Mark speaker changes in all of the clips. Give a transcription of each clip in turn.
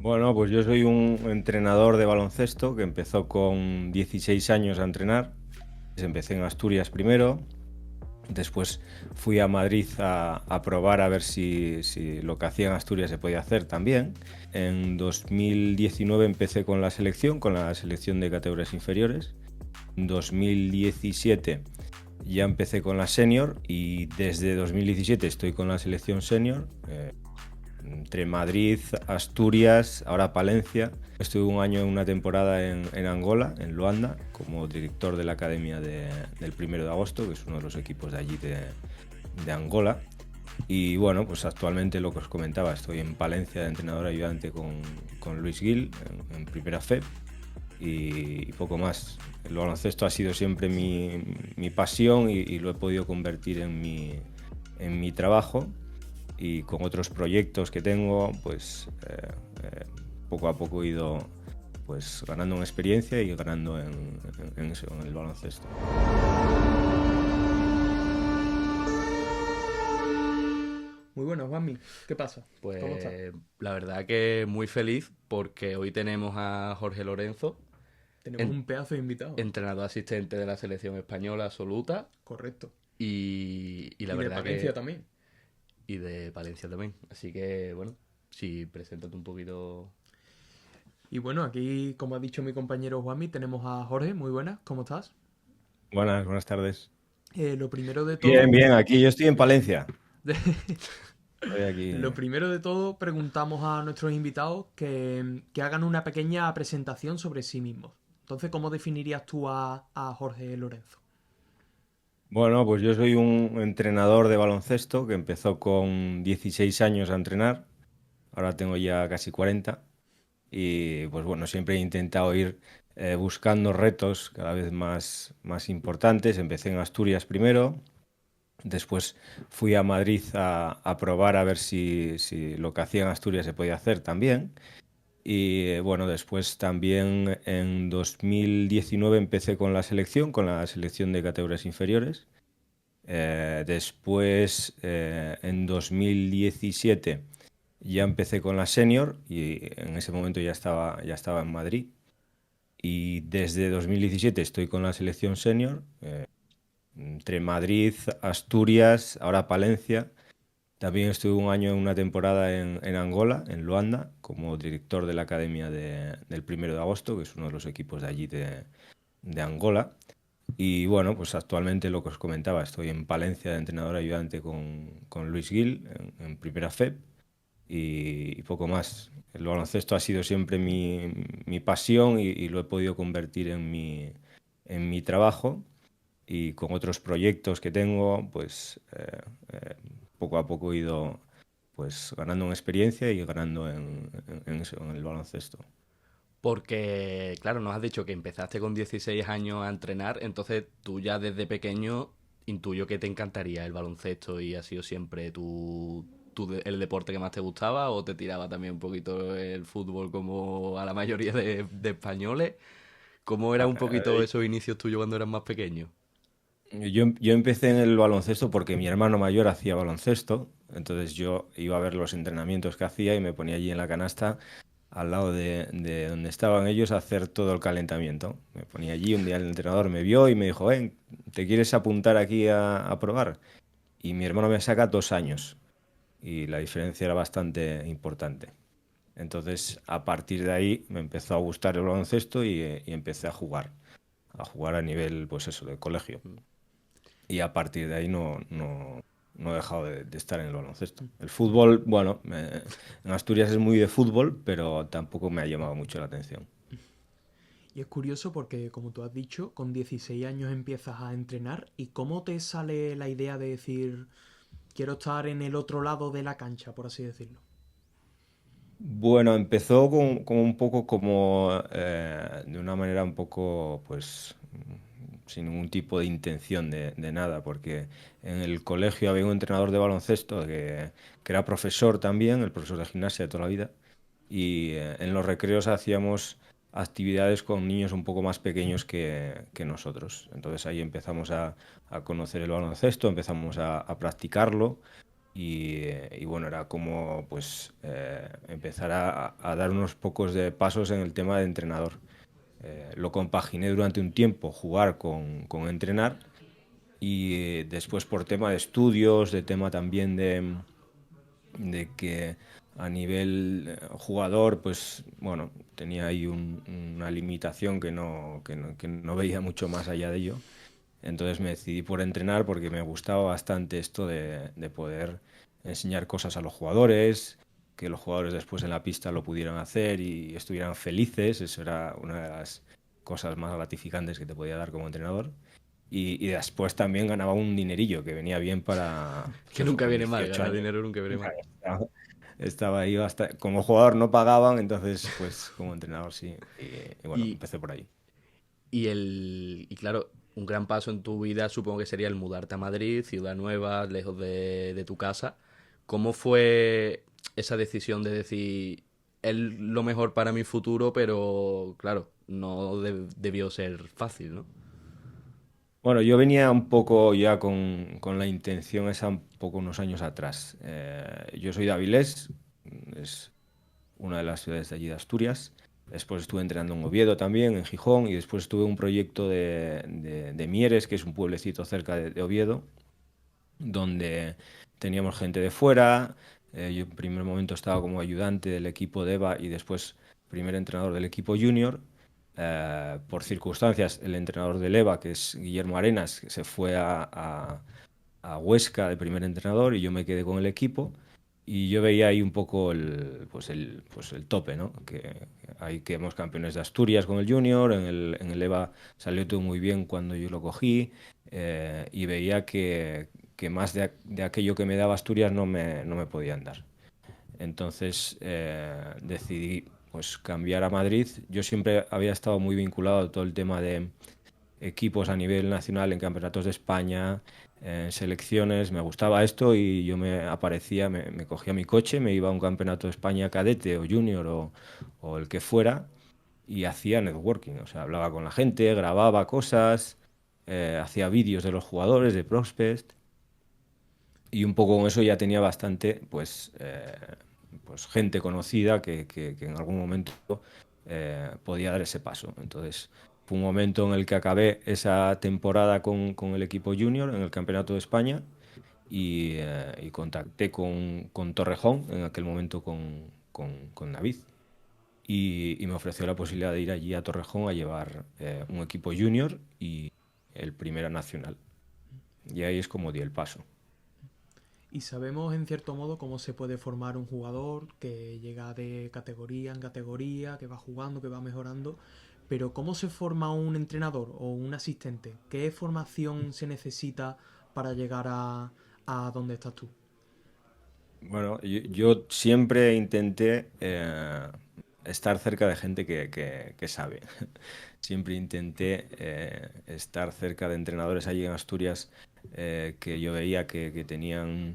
Speaker 1: Bueno, pues yo soy un entrenador de baloncesto que empezó con 16 años a entrenar. Empecé en Asturias primero, después fui a Madrid a probar a ver si lo que hacía en Asturias se podía hacer también. En 2019 empecé con la selección de categorías inferiores. En 2017 ya empecé con la senior y desde 2017 estoy con la selección senior. Entre Madrid, Asturias, ahora Palencia. Estuve un año en una temporada en Angola, en Luanda, como director de la academia del 1 de agosto, que es uno de los equipos de allí de Angola. Y bueno, pues actualmente lo que os comentaba, estoy en Palencia de entrenador ayudante con Luis Gil en Primera FEP y poco más. El baloncesto ha sido siempre mi pasión y lo he podido convertir en mi trabajo, y con otros proyectos que tengo, pues poco a poco he ido pues ganando en experiencia y ganando en eso, en el baloncesto.
Speaker 2: Muy bueno, Juanmi. ¿Qué pasa? ¿Cómo estás?
Speaker 3: Pues la verdad que muy feliz porque hoy tenemos a Jorge Lorenzo,
Speaker 2: Tenemos
Speaker 3: en-
Speaker 2: un pedazo de invitado.
Speaker 3: entrenador asistente de la selección española absoluta
Speaker 2: Correcto.
Speaker 3: y la
Speaker 2: Y de
Speaker 3: verdad
Speaker 2: Palencia
Speaker 3: que...
Speaker 2: también.
Speaker 3: y de Palencia también. Así que bueno, sí, preséntate un poquito.
Speaker 2: Y bueno, aquí, como ha dicho mi compañero Juanmi, tenemos a Jorge. Muy buenas, ¿cómo estás?
Speaker 1: Buenas tardes.
Speaker 2: Lo primero de
Speaker 1: Bien,
Speaker 2: todo,
Speaker 1: bien, aquí yo estoy en Palencia. Estoy
Speaker 2: lo
Speaker 1: aquí.
Speaker 2: primero de todo, preguntamos a nuestros invitados que hagan una pequeña presentación sobre sí mismos. Entonces, ¿cómo definirías tú a Jorge Lorenzo?
Speaker 1: Bueno, pues yo soy un entrenador de baloncesto que empezó con 16 años a entrenar. Ahora tengo ya casi 40. Y pues bueno, siempre he intentado ir buscando retos cada vez más importantes. Empecé en Asturias primero, después fui a Madrid a probar a ver si lo que hacía en Asturias se podía hacer también. Y bueno, después también en 2019 empecé con la selección de categorías inferiores. Después, en 2017 ya empecé con la senior y en ese momento ya estaba en Madrid. Y desde 2017 estoy con la selección senior, entre Madrid, Asturias, ahora Palencia. También estuve un año en una temporada en Angola, en Luanda, como director de la academia del 1 de agosto, que es uno de los equipos de allí de Angola. Y bueno, pues actualmente lo que os comentaba, estoy en Palencia de entrenador ayudante con Luis Gil en Primera FEP y poco más. El baloncesto ha sido siempre mi pasión y lo he podido convertir en mi trabajo, y con otros proyectos que tengo, pues poco a poco he ido pues ganando en experiencia y ganando en eso, en el baloncesto.
Speaker 3: Porque, claro, nos has dicho que empezaste con 16 años a entrenar, entonces tú ya desde pequeño intuyo que te encantaría el baloncesto y ha sido siempre el deporte que más te gustaba o te tiraba también un poquito el fútbol como a la mayoría de españoles. ¿Cómo era
Speaker 1: Ah,
Speaker 3: un poquito esos inicios tuyos cuando eras más pequeño?
Speaker 1: yo empecé en el baloncesto porque mi hermano mayor hacía baloncesto, entonces yo iba a ver los entrenamientos que hacía y me ponía allí en la canasta al lado de donde estaban ellos a hacer todo el calentamiento. Me ponía allí, un día el entrenador me vio y me dijo, ven, ¿te quieres apuntar aquí a probar? Y mi hermano me saca 2 años y la diferencia era bastante importante. Entonces, a partir de ahí me empezó a gustar el baloncesto y empecé a jugar a nivel, pues eso, de colegio. Y a partir de ahí no he dejado de estar en el baloncesto. El fútbol, bueno, en Asturias es muy de fútbol, pero tampoco me ha llamado mucho la atención.
Speaker 2: Y es curioso porque, como tú has dicho, con 16 años empiezas a entrenar. ¿Y cómo te sale la idea de decir, quiero estar en el otro lado de la cancha, por así decirlo?
Speaker 1: Bueno, empezó con un poco como de una manera un poco, pues, sin ningún tipo de intención de nada, porque en el colegio había un entrenador de baloncesto que era profesor también, el profesor de gimnasia de toda la vida, y en los recreos hacíamos actividades con niños un poco más pequeños que nosotros. Entonces ahí empezamos a conocer el baloncesto, empezamos a practicarlo y bueno, era como pues empezar a dar unos pocos de pasos en el tema de entrenador. Lo compaginé durante un tiempo, jugar con entrenar, y después por tema de estudios, de tema también de que a nivel jugador, pues bueno, tenía ahí una limitación que no veía mucho más allá de ello. Entonces me decidí por entrenar porque me gustaba bastante esto de poder enseñar cosas a los jugadores, que los jugadores después en la pista lo pudieran hacer y estuvieran felices. Eso era una de las cosas más gratificantes que te podía dar como entrenador. Y después también ganaba un dinerillo que venía bien para, pues
Speaker 3: Que
Speaker 1: eso,
Speaker 3: nunca
Speaker 1: con
Speaker 3: viene mal,
Speaker 1: 18
Speaker 3: ganar
Speaker 1: años.
Speaker 3: dinero nunca viene mal.
Speaker 1: Estaba, estaba ahí hasta, como jugador no pagaban, entonces pues como entrenador sí. Y bueno,
Speaker 3: Y,
Speaker 1: empecé por ahí.
Speaker 3: y claro, un gran paso en tu vida supongo que sería el mudarte a Madrid, ciudad nueva, lejos de tu casa. ¿Cómo fue esa decisión de decir, es lo mejor para mi futuro, pero claro, no debió ser fácil, ¿no?
Speaker 1: Bueno, yo venía un poco ya con la intención esa un poco unos años atrás. Yo soy de Avilés, es una de las ciudades de allí de Asturias. Después estuve entrenando en Oviedo también, en Gijón, y después tuve un proyecto de Mieres, que es un pueblecito cerca de Oviedo, donde teníamos gente de fuera. Yo en primer momento estaba como ayudante del equipo de EVA y después primer entrenador del equipo junior. Por circunstancias, el entrenador del EVA, que es Guillermo Arenas, se fue a Huesca de primer entrenador y yo me quedé con el equipo. Y yo veía ahí un poco el tope, ¿no? Que ahí quedamos campeones de Asturias con el Junior, en el EVA salió todo muy bien cuando yo lo cogí, y veía que más de aquello que me daba Asturias no me podían dar. Entonces decidí pues cambiar a Madrid. Yo siempre había estado muy vinculado a todo el tema de equipos a nivel nacional en campeonatos de España, en selecciones, me gustaba esto y yo me aparecía, me cogía mi coche, me iba a un campeonato de España cadete o junior o el que fuera y hacía networking, o sea, hablaba con la gente, grababa cosas, hacía vídeos de los jugadores, de prospects, y un poco con eso ya tenía bastante, pues gente conocida que en algún momento podía dar ese paso. Entonces, fue un momento en el que acabé esa temporada con el equipo junior en el Campeonato de España y contacté con Torrejón, en aquel momento con David, y me ofreció la posibilidad de ir allí a Torrejón a llevar un equipo junior y el Primera Nacional. Y ahí es como di el paso.
Speaker 2: Y sabemos en cierto modo cómo se puede formar un jugador que llega de categoría en categoría, que va jugando, que va mejorando. Pero ¿cómo se forma un entrenador o un asistente? ¿Qué formación se necesita para llegar a donde estás tú?
Speaker 1: Bueno, yo siempre intenté estar cerca de gente que sabe. Siempre intenté estar cerca de entrenadores allí en Asturias, que yo veía que tenían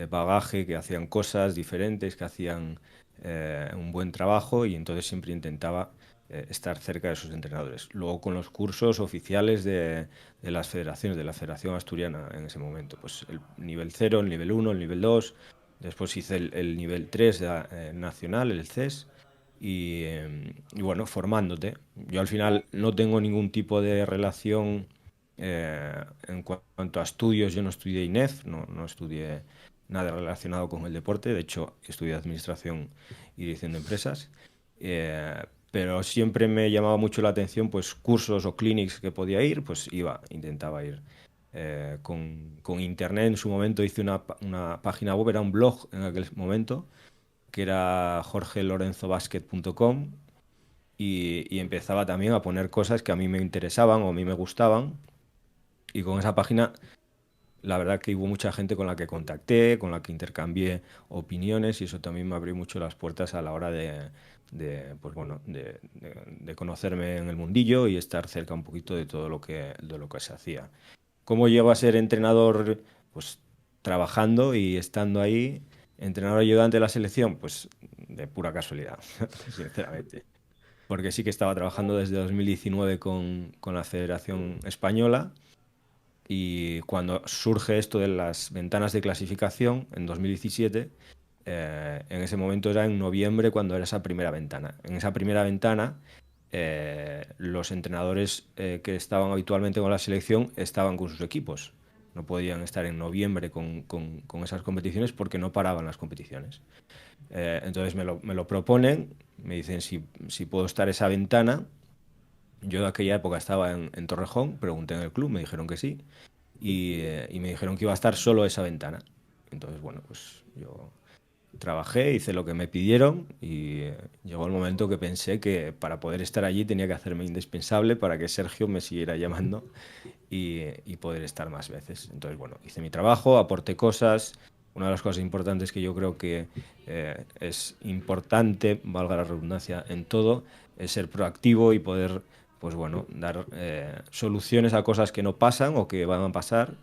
Speaker 1: bagaje, que hacían cosas diferentes, que hacían un buen trabajo y entonces siempre intentaba estar cerca de esos entrenadores. Luego con los cursos oficiales de las federaciones, de la Federación Asturiana en ese momento, pues el nivel cero, el nivel uno, el nivel 2. Después hice el nivel 3 nacional, el CES, y bueno, formándote. Yo al final no tengo ningún tipo de relación en cuanto a estudios. Yo no estudié INEF, no estudié nada relacionado con el deporte. De hecho, estudié Administración y Dirección de Empresas. Pero siempre me llamaba mucho la atención pues cursos o clinics que podía ir, pues iba, intentaba ir. Con internet en su momento hice una página web, era un blog en aquel momento, que era jorgelorenzobasket.com, y empezaba también a poner cosas que a mí me interesaban o a mí me gustaban, y con esa página la verdad que hubo mucha gente con la que contacté, con la que intercambié opiniones, y eso también me abrió mucho las puertas a la hora pues bueno, de conocerme en el mundillo y estar cerca un poquito de lo que se hacía. ¿Cómo llego a ser entrenador? Pues trabajando y estando ahí, entrenador ayudante de la selección, pues de pura casualidad, sinceramente. Porque sí que estaba trabajando desde 2019 con la Federación Española, Y cuando surge esto de las ventanas de clasificación, en 2017, en ese momento era en noviembre cuando era esa primera ventana. En esa primera ventana, los entrenadores que estaban habitualmente con la selección estaban con sus equipos. No podían estar en noviembre con esas competiciones porque no paraban las competiciones. Entonces me lo proponen, me dicen si puedo estar esa ventana. Yo de aquella época estaba en Torrejón, pregunté en el club, me dijeron que sí, y me dijeron que iba a estar solo esa ventana. Entonces, bueno, pues yo trabajé, hice lo que me pidieron y llegó el momento que pensé que para poder estar allí tenía que hacerme indispensable para que Sergio me siguiera llamando y poder estar más veces. Entonces, bueno, hice mi trabajo, aporté cosas. Una de las cosas importantes que yo creo que es importante, valga la redundancia, en todo, es ser proactivo y poder, pues bueno, dar soluciones a cosas que no pasan o que van a pasar.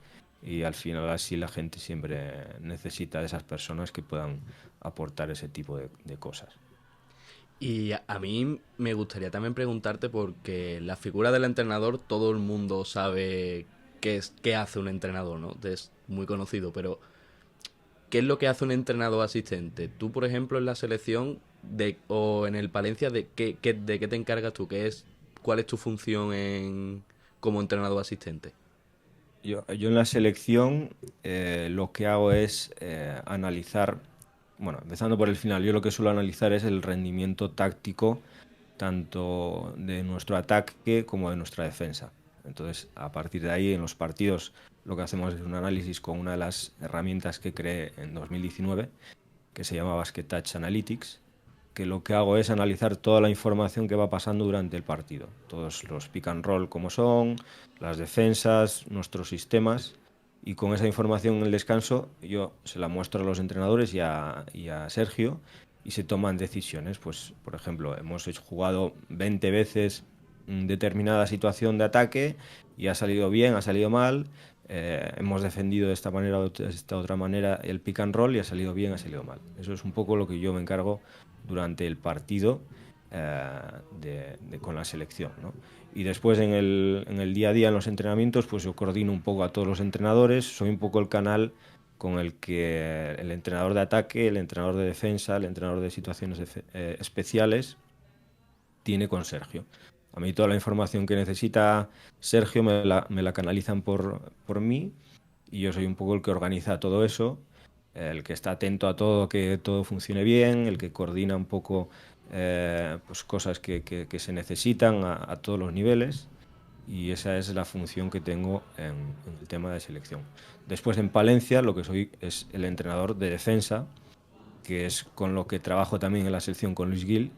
Speaker 1: Y al final así la gente siempre necesita de esas personas que puedan aportar ese tipo de cosas.
Speaker 3: Y a mí me gustaría también preguntarte porque la figura del entrenador todo el mundo sabe qué hace un entrenador, ¿no? Es muy conocido, pero ¿qué es lo que hace un entrenador asistente? Tú, por ejemplo, en la selección o en el Palencia, ¿de qué te encargas tú? ¿Cuál es tu función como entrenador asistente?
Speaker 1: Yo en la selección lo que hago es analizar, bueno, empezando por el final, yo lo que suelo analizar es el rendimiento táctico tanto de nuestro ataque como de nuestra defensa. Entonces, a partir de ahí, en los partidos, lo que hacemos es un análisis con una de las herramientas que creé en 2019, que se llama Basket Touch Analytics, que lo que hago es analizar toda la información que va pasando durante el partido. Todos los pick and roll como son, las defensas, nuestros sistemas. Y con esa información en el descanso yo se la muestro a los entrenadores y a Sergio y se toman decisiones. Pues, por ejemplo, jugado 20 veces determinada situación de ataque y ha salido bien, ha salido mal. Hemos defendido de esta manera o de esta otra manera el pick and roll y ha salido bien, ha salido mal. Eso es un poco lo que yo me encargo durante el partido con la selección, ¿no? Y después en el día a día, en los entrenamientos, pues yo coordino un poco a todos los entrenadores, soy un poco el canal con el que el entrenador de ataque, el entrenador de defensa, el entrenador de situaciones especiales tiene con Sergio. A mí toda la información que necesita Sergio me la canalizan por mí y yo soy un poco el que organiza todo eso, el que está atento a todo, que todo funcione bien, el que coordina un poco pues cosas que se necesitan a todos los niveles y esa es la función que tengo en el tema de selección. Después en Palencia lo que soy es el entrenador de defensa, que es con lo que trabajo también en la selección con Luis Gil.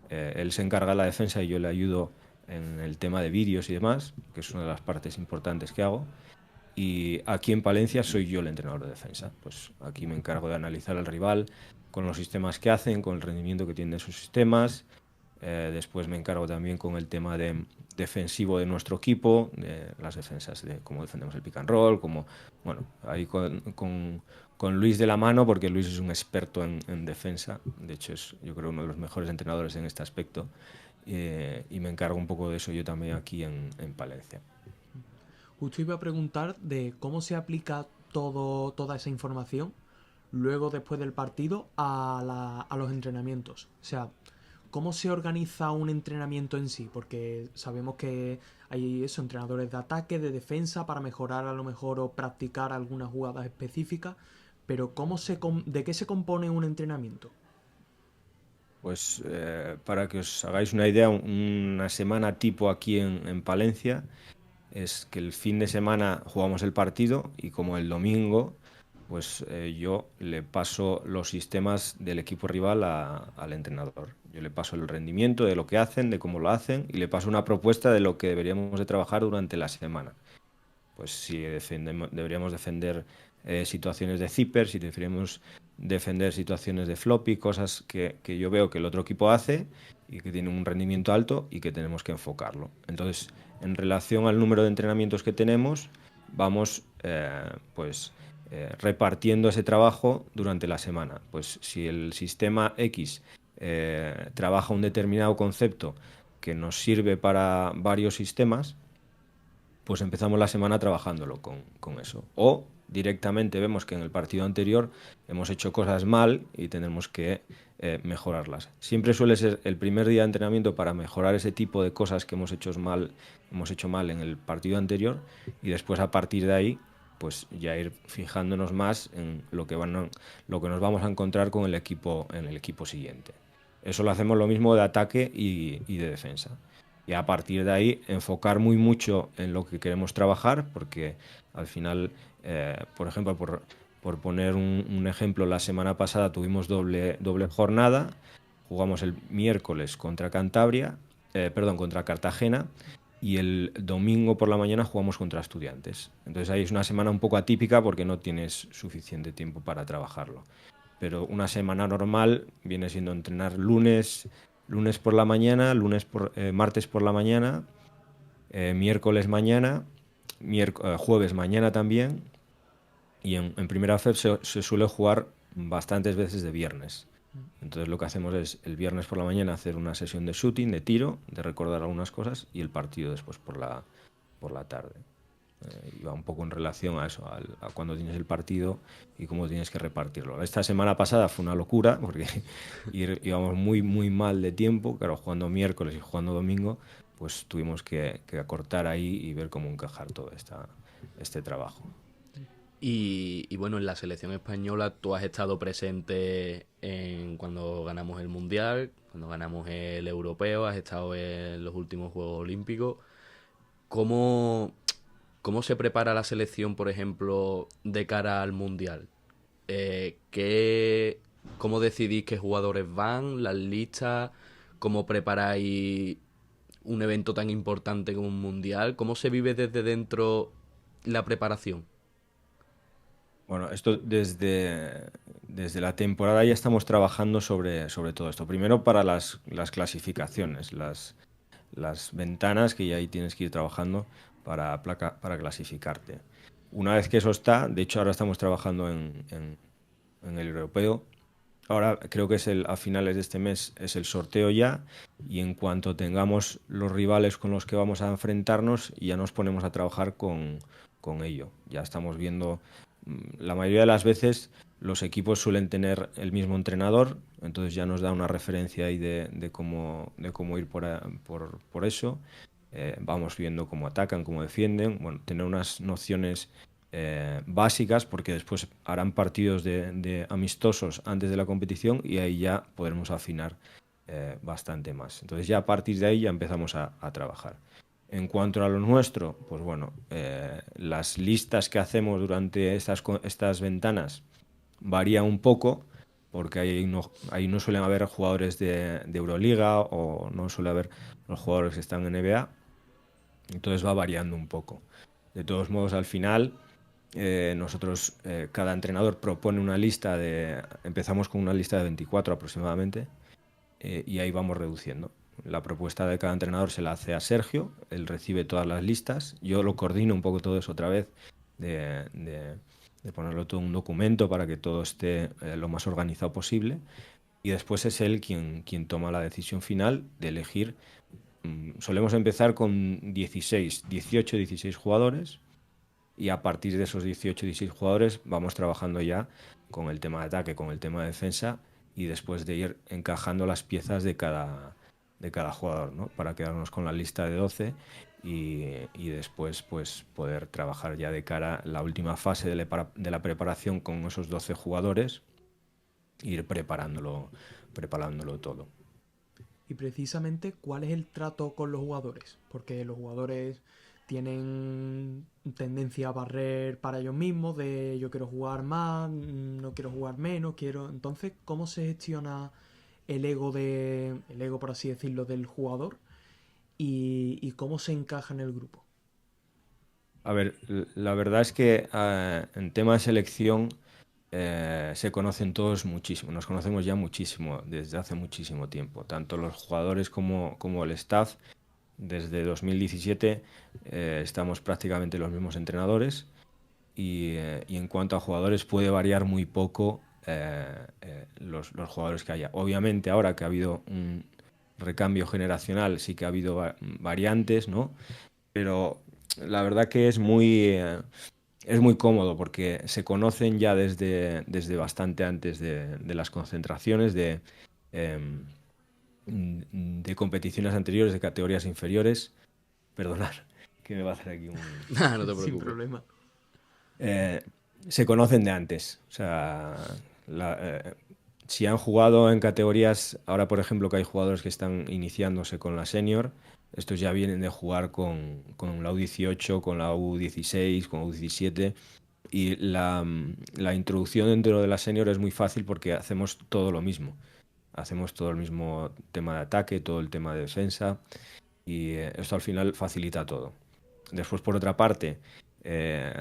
Speaker 1: Él se encarga de la defensa y yo le ayudo en el tema de vídeos y demás, que es una de las partes importantes que hago. Y aquí en Palencia soy yo el entrenador de defensa. Pues aquí me encargo de analizar al rival con los sistemas que hacen, con el rendimiento que tienen sus sistemas. Después me encargo también con el tema defensivo de nuestro equipo, de las defensas, de cómo defendemos el pick and roll, como, bueno, ahí con Luis de la mano, porque Luis es un experto en defensa. De hecho, es yo creo uno de los mejores entrenadores en este aspecto. Y me encargo un poco de eso yo también aquí en Palencia.
Speaker 2: Justo iba a preguntar de cómo se aplica toda esa información luego después del partido a los entrenamientos. O sea, ¿cómo se organiza un entrenamiento en sí? Porque sabemos que hay eso, entrenadores de ataque, de defensa, para mejorar a lo mejor o practicar algunas jugadas específicas, pero ¿de qué se compone un entrenamiento?
Speaker 1: Pues para que os hagáis una idea, una semana tipo aquí en Palencia es que el fin de semana jugamos el partido y como el domingo, pues yo le paso los sistemas del equipo rival al entrenador. Yo le paso el rendimiento de lo que hacen, de cómo lo hacen y le paso una propuesta de lo que deberíamos de trabajar durante la semana. Pues si deberíamos defender situaciones de zipper, si deberíamos defender situaciones de floppy, cosas que yo veo que el otro equipo hace y que tienen un rendimiento alto y que tenemos que enfocarlo. Entonces, en relación al número de entrenamientos que tenemos, vamos repartiendo ese trabajo durante la semana. Pues si el sistema X trabaja un determinado concepto que nos sirve para varios sistemas, pues empezamos la semana trabajándolo con eso. O directamente vemos que en el partido anterior hemos hecho cosas mal y tenemos que mejorarlas. Siempre suele ser el primer día de entrenamiento para mejorar ese tipo de cosas que hemos hecho mal en el partido anterior, y después a partir de ahí pues ya ir fijándonos más en lo que nos vamos a encontrar con el equipo en el equipo siguiente. Eso lo hacemos lo mismo de ataque y de defensa. Y a partir de ahí enfocar muy mucho en lo que queremos trabajar, porque al final, por ejemplo, por poner un ejemplo, la semana pasada tuvimos doble jornada. Jugamos el miércoles contra contra Cartagena, y el domingo por la mañana jugamos contra Estudiantes. Entonces ahí es una semana un poco atípica porque no tienes suficiente tiempo para trabajarlo. Pero una semana normal viene siendo entrenar lunes por la mañana, martes por la mañana, miércoles mañana, jueves mañana también, y en primera FEP se suele jugar bastantes veces de viernes. Entonces lo que hacemos es el viernes por la mañana hacer una sesión de shooting, de tiro, de recordar algunas cosas, y el partido después por la tarde. Y va un poco en relación a eso, a cuando tienes el partido y cómo tienes que repartirlo. Esta semana pasada fue una locura porque íbamos muy, muy mal de tiempo. Claro, jugando miércoles y jugando domingo, pues tuvimos que acortar ahí y ver cómo encajar todo este trabajo.
Speaker 3: Y bueno, en la selección española tú has estado presente cuando ganamos el Mundial, cuando ganamos el Europeo, has estado en los últimos Juegos Olímpicos. ¿Cómo se prepara la selección, por ejemplo, de cara al Mundial? ¿Cómo decidís qué jugadores van, las listas? ¿Cómo preparáis un evento tan importante como un Mundial? ¿Cómo se vive desde dentro la preparación?
Speaker 1: Bueno, esto desde la temporada ya estamos trabajando sobre todo esto. Primero para las clasificaciones, las ventanas que ya ahí tienes que ir trabajando para clasificarte. Una vez que eso está, de hecho ahora estamos trabajando en el europeo. Ahora creo que a finales de este mes es el sorteo ya, y en cuanto tengamos los rivales con los que vamos a enfrentarnos, ya nos ponemos a trabajar con ello. Ya estamos viendo, la mayoría de las veces los equipos suelen tener el mismo entrenador, entonces ya nos da una referencia ahí de cómo ir por eso. Vamos viendo cómo atacan, cómo defienden, bueno, tener unas nociones básicas, porque después harán partidos de amistosos antes de la competición y ahí ya podremos afinar bastante más. Entonces ya a partir de ahí ya empezamos a trabajar. En cuanto a lo nuestro, pues bueno, las listas que hacemos durante estas ventanas varían un poco, porque ahí no suelen haber jugadores de Euroliga, o no suele haber los jugadores que están en NBA, entonces va variando un poco. De todos modos, al final, nosotros, cada entrenador propone una lista empezamos con una lista de 24 aproximadamente, y ahí vamos reduciendo. La propuesta de cada entrenador se la hace a Sergio, él recibe todas las listas, yo lo coordino un poco todo eso otra vez, de ponerlo todo en un documento para que todo esté lo más organizado posible, y después es él quien toma la decisión final de elegir. Solemos empezar con 18, 16 jugadores, y a partir de esos 18, 16 jugadores vamos trabajando ya con el tema de ataque, con el tema de defensa, y después de ir encajando las piezas de cada jugador, ¿no? Para quedarnos con la lista de 12 y después pues poder trabajar ya de cara a la última fase de la preparación con esos 12 jugadores, ir preparándolo todo.
Speaker 2: Y precisamente, ¿cuál es el trato con los jugadores? Porque los jugadores tienen tendencia a barrer para ellos mismos, de yo quiero jugar más, no quiero jugar menos, quiero... Entonces, ¿cómo se gestiona el ego, por así decirlo, del jugador, y cómo se encaja en el grupo?
Speaker 1: A ver, la verdad es que en tema de selección se conocen todos muchísimo, nos conocemos ya muchísimo desde hace muchísimo tiempo, tanto los jugadores como el staff. Desde 2017 estamos prácticamente los mismos entrenadores, y en cuanto a jugadores puede variar muy poco los jugadores que haya. Obviamente ahora que ha habido un recambio generacional sí que ha habido variantes, ¿no? Pero la verdad que es muy cómodo porque se conocen ya desde bastante antes de las concentraciones, em, de competiciones anteriores, de categorías inferiores. Perdonar, que me va a hacer aquí un...
Speaker 3: Nah, no te
Speaker 2: Sin
Speaker 3: preocupes.
Speaker 2: problema.
Speaker 1: Eh, Se conocen de antes. O sea, la- eh, si han jugado en categorías, ahora por ejemplo que hay jugadores que están iniciándose con la senior, estos ya vienen de jugar con la U18, con la U16, con la U17. Y la introducción dentro de la senior es muy fácil porque hacemos todo lo mismo. Hacemos todo el mismo tema de ataque, todo el tema de defensa y esto al final facilita todo. Después, por otra parte, eh,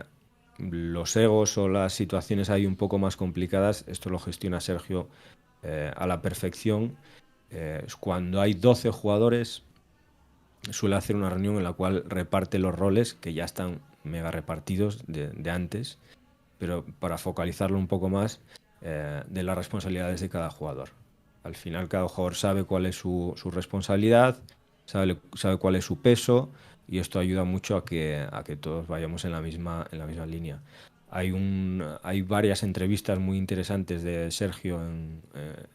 Speaker 1: los egos o las situaciones ahí un poco más complicadas, esto lo gestiona Sergio a la perfección. Cuando hay 12 jugadores, suele hacer una reunión en la cual reparte los roles que ya están mega repartidos de antes, pero para focalizarlo un poco más de las responsabilidades de cada jugador. Al final cada jugador sabe cuál es su responsabilidad, sabe cuál es su peso y esto ayuda mucho a que todos vayamos en la misma línea. Hay varias entrevistas muy interesantes de Sergio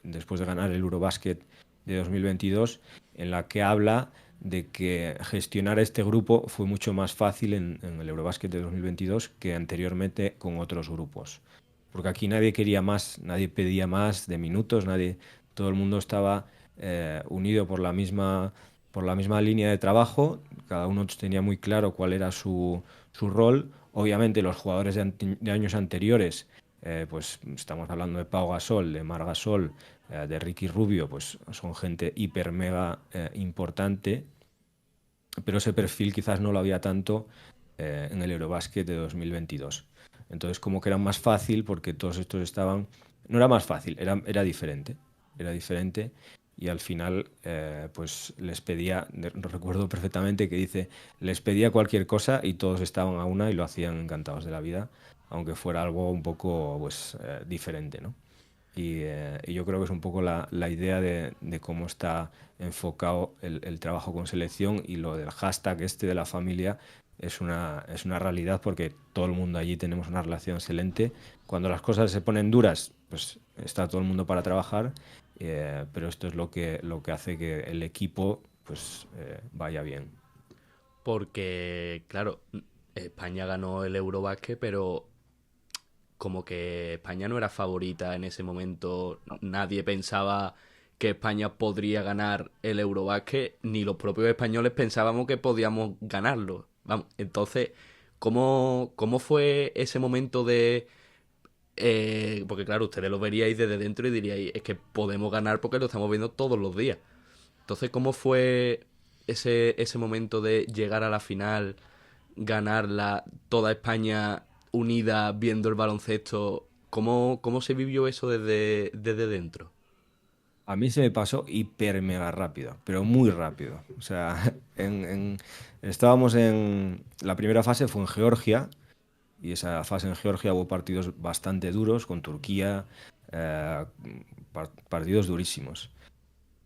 Speaker 1: después de ganar el Eurobasket de 2022 en la que habla de que gestionar este grupo fue mucho más fácil en el Eurobasket de 2022 que anteriormente con otros grupos. Porque aquí nadie quería más, nadie pedía más de minutos, todo el mundo estaba unido por la misma línea de trabajo, cada uno tenía muy claro cuál era su rol. Obviamente los jugadores de años anteriores, pues estamos hablando de Pau Gasol, de Mar Gasol, de Ricky Rubio, pues son gente hiper mega importante, pero ese perfil quizás no lo había tanto en el Eurobasket de 2022. Entonces como que era más fácil porque todos estos estaban... No era más fácil, era diferente y al final pues les pedía, recuerdo perfectamente que dice, les pedía cualquier cosa y todos estaban a una y lo hacían encantados de la vida, aunque fuera algo un poco pues diferente, ¿no? Y yo creo que es un poco la idea de cómo está enfocado el trabajo con selección y lo del hashtag este de la familia es una realidad porque todo el mundo allí tenemos una relación excelente. Cuando las cosas se ponen duras, pues está todo el mundo para trabajar, pero esto es lo que hace que el equipo pues vaya bien.
Speaker 3: Porque, claro, España ganó el Eurobasket, pero como que España no era favorita en ese momento. Nadie pensaba que España podría ganar el Eurobasket, ni los propios españoles pensábamos que podíamos ganarlo. Vamos, entonces, ¿cómo fue ese momento de... porque claro, ustedes lo veríais desde dentro y diríais, es que podemos ganar porque lo estamos viendo todos los días. Entonces, ¿cómo fue ese momento de llegar a la final, ganarla, toda España unida viendo el baloncesto? ¿Cómo se vivió eso desde dentro?
Speaker 1: A mí se me pasó hiper mega rápido, pero muy rápido. O sea, estábamos en... La primera fase fue en Georgia y esa fase en Georgia hubo partidos bastante duros con Turquía, eh, partidos durísimos.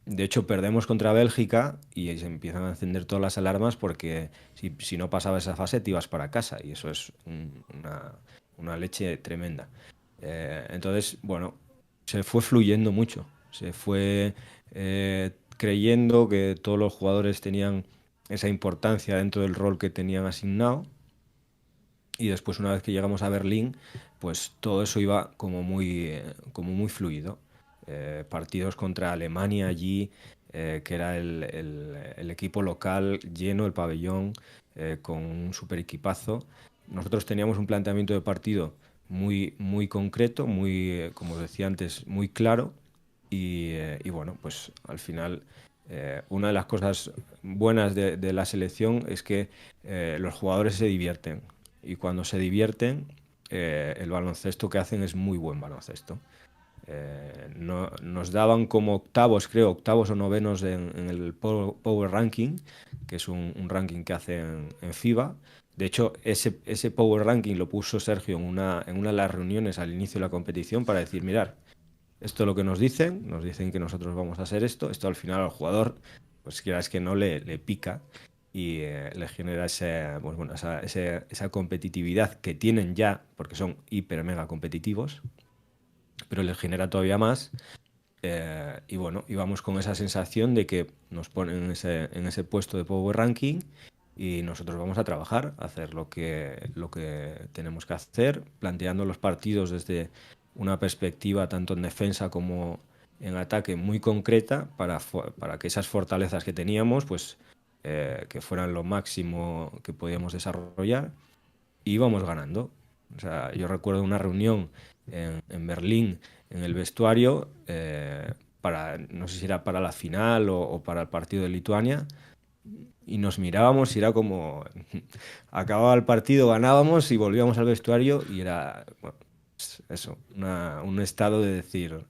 Speaker 1: De hecho, perdemos contra Bélgica y se empiezan a encender todas las alarmas porque si no pasaba esa fase te ibas para casa y eso es una leche tremenda. Entonces, bueno, se fue fluyendo mucho, se fue creyendo que todos los jugadores tenían esa importancia dentro del rol que tenían asignado y después una vez que llegamos a Berlín, pues todo eso iba como muy fluido. Partidos contra Alemania allí, que era el equipo local lleno, el pabellón, con un super equipazo. Nosotros teníamos un planteamiento de partido muy concreto, como os decía antes, muy claro. Y bueno, pues al final una de las cosas buenas de la selección es que los jugadores se divierten y cuando se divierten, el baloncesto que hacen es muy buen baloncesto. Nos daban como octavos, creo, octavos o novenos en el Power Ranking, que es un ranking que hacen en FIBA. De hecho, ese Power Ranking lo puso Sergio en una de las reuniones al inicio de la competición para decir, mirar, esto es lo que nos dicen que nosotros vamos a hacer esto al final al jugador, pues quieras que no le pica y les genera pues bueno, esa competitividad que tienen ya, porque son hiper mega competitivos, pero les genera todavía más. Y bueno, íbamos con esa sensación de que nos ponen en ese puesto de Power Ranking y nosotros vamos a trabajar, a hacer lo que tenemos que hacer, planteando los partidos desde una perspectiva tanto en defensa como en ataque muy concreta para que esas fortalezas que teníamos, pues que fueran lo máximo que podíamos desarrollar, y íbamos ganando. O sea, yo recuerdo una reunión en Berlín, en el vestuario, no sé si era para la final o para el partido de Lituania, y nos mirábamos y era como, acababa el partido, ganábamos y volvíamos al vestuario y era, bueno, eso, un estado de decir,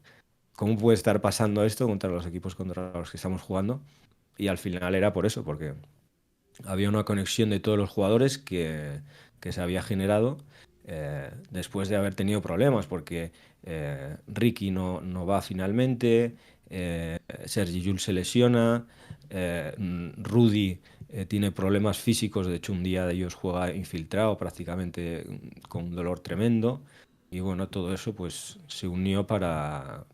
Speaker 1: ¿cómo puede estar pasando esto contra los equipos contra los que estamos jugando? Y al final era por eso, porque había una conexión de todos los jugadores que se había generado después de haber tenido problemas, porque Ricky no va finalmente, Sergi Llull se lesiona, Rudy tiene problemas físicos, de hecho un día de ellos juega infiltrado prácticamente con un dolor tremendo, y bueno, todo eso pues se unió para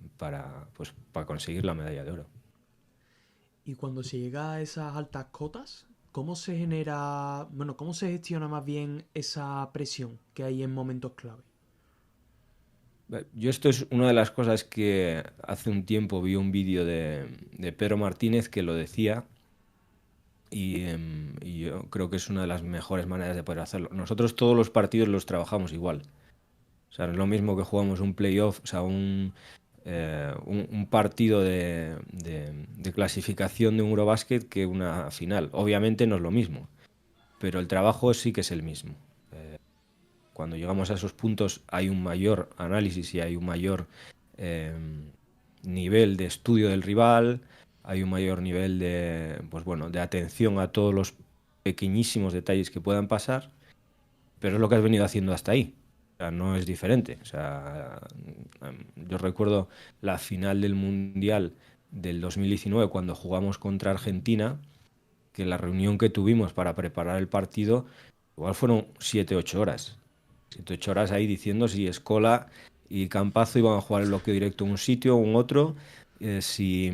Speaker 1: conseguir la medalla de oro.
Speaker 2: Y cuando se llega a esas altas cotas, ¿cómo se genera, bueno, cómo se gestiona más bien esa presión que hay en momentos clave?
Speaker 1: Yo esto es una de las cosas que hace un tiempo vi un vídeo de Pedro Martínez que lo decía, y yo creo que es una de las mejores maneras de poder hacerlo. Nosotros todos los partidos los trabajamos igual. O sea, no es lo mismo que jugamos un playoff, o sea, un partido de clasificación de un Eurobasket que una final. Obviamente no es lo mismo, pero el trabajo sí que es el mismo. Cuando llegamos a esos puntos hay un mayor análisis y hay un mayor eh, nivel de estudio del rival, hay un mayor nivel pues bueno, de atención a todos los pequeñísimos detalles que puedan pasar, pero es lo que has venido haciendo hasta ahí. O sea, no es diferente. O sea, yo recuerdo la final del Mundial del 2019 cuando jugamos contra Argentina, que la reunión que tuvimos para preparar el partido igual fueron 7 u 8 horas. 7 u 8 horas ahí diciendo si Escola y Campazzo iban a jugar el bloqueo directo en un sitio o en otro, si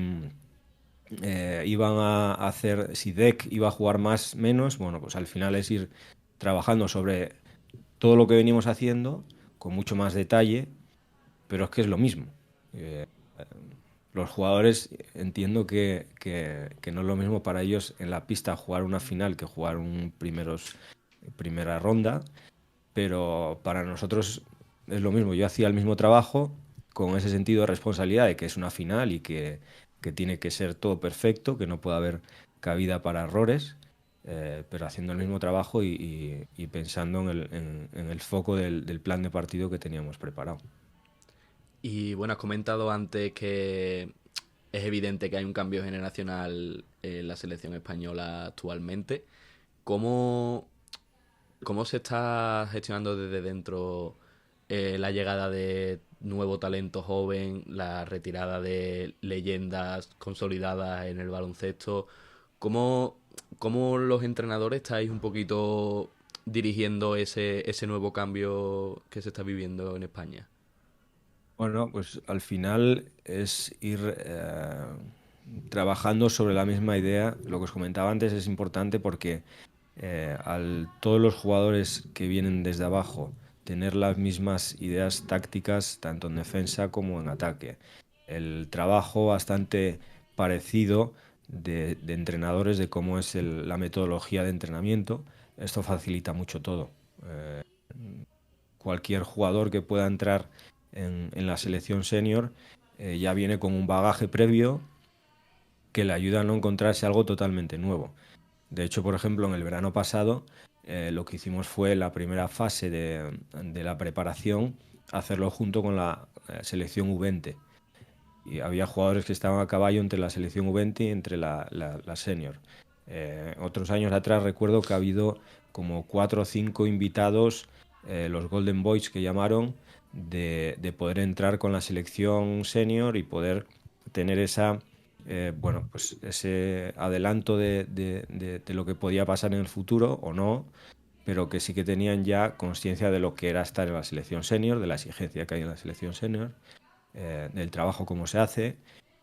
Speaker 1: iban a hacer, si Deck iba a jugar más, menos. Bueno, pues al final es ir trabajando sobre todo lo que venimos haciendo con mucho más detalle, pero es que es lo mismo. Eh, los jugadores entiendo que no es lo mismo para ellos en la pista jugar una final que jugar primera ronda, pero para nosotros es lo mismo. Yo hacía el mismo trabajo con ese sentido de responsabilidad de que es una final y que tiene que ser todo perfecto, que no puede haber cabida para errores, pero haciendo el mismo trabajo y pensando en el foco del plan de partido que teníamos preparado.
Speaker 3: Y bueno, has comentado antes que es evidente que hay un cambio generacional en la selección española actualmente. ¿Cómo, cómo se está gestionando desde dentro la llegada de nuevo talento joven, la retirada de leyendas consolidadas en el baloncesto? ¿Cómo, cómo los entrenadores estáis un poquito dirigiendo ese nuevo cambio que se está viviendo en España?
Speaker 1: Bueno, pues al final es ir trabajando sobre la misma idea. Lo que os comentaba antes es importante porque todos los jugadores que vienen desde abajo tener las mismas ideas tácticas tanto en defensa como en ataque. El trabajo bastante parecido de entrenadores de cómo es la metodología de entrenamiento. Esto facilita mucho todo. Cualquier jugador que pueda entrar en la selección senior ya viene con un bagaje previo que le ayuda a no encontrarse algo totalmente nuevo. De hecho, por ejemplo, en el verano pasado lo que hicimos fue la primera fase de la preparación, hacerlo junto con la selección U20. Y había jugadores que estaban a caballo entre la selección U20 y entre la senior. Otros años atrás recuerdo que ha habido como 4 o 5 invitados, los Golden Boys que llamaron, de poder entrar con la selección senior y poder tener esa bueno, pues ese adelanto de lo que podía pasar en el futuro o no, pero que sí que tenían ya conciencia de lo que era estar en la selección senior, de la exigencia que hay en la selección senior, del trabajo cómo se hace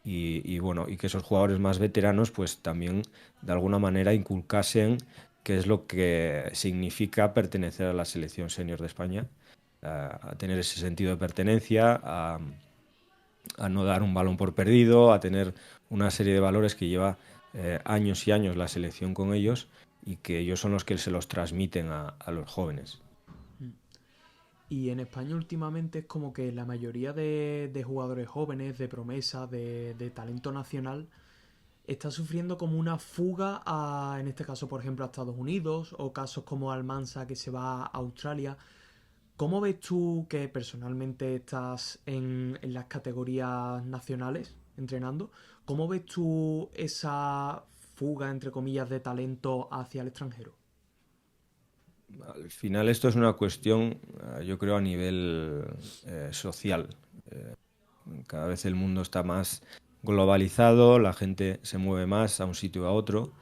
Speaker 1: y bueno, y que esos jugadores más veteranos pues también de alguna manera inculcasen qué es lo que significa pertenecer a la selección senior de España, a tener ese sentido de pertenencia, a no dar un balón por perdido, a tener una serie de valores que lleva años y años la selección con ellos y que ellos son los que se los transmiten a los jóvenes.
Speaker 2: Y en España últimamente es como que la mayoría de jugadores jóvenes, de promesa, de talento nacional, está sufriendo como una fuga a, en este caso, por ejemplo, a Estados Unidos, o casos como Almansa que se va a Australia. ¿Cómo ves tú que personalmente estás en las categorías nacionales entrenando? ¿Cómo ves tú esa fuga, entre comillas, de talento hacia el extranjero?
Speaker 1: Al final esto es una cuestión, yo creo, a nivel social. Eh, Cada vez el mundo está más globalizado, la gente se mueve más a un sitio a otro.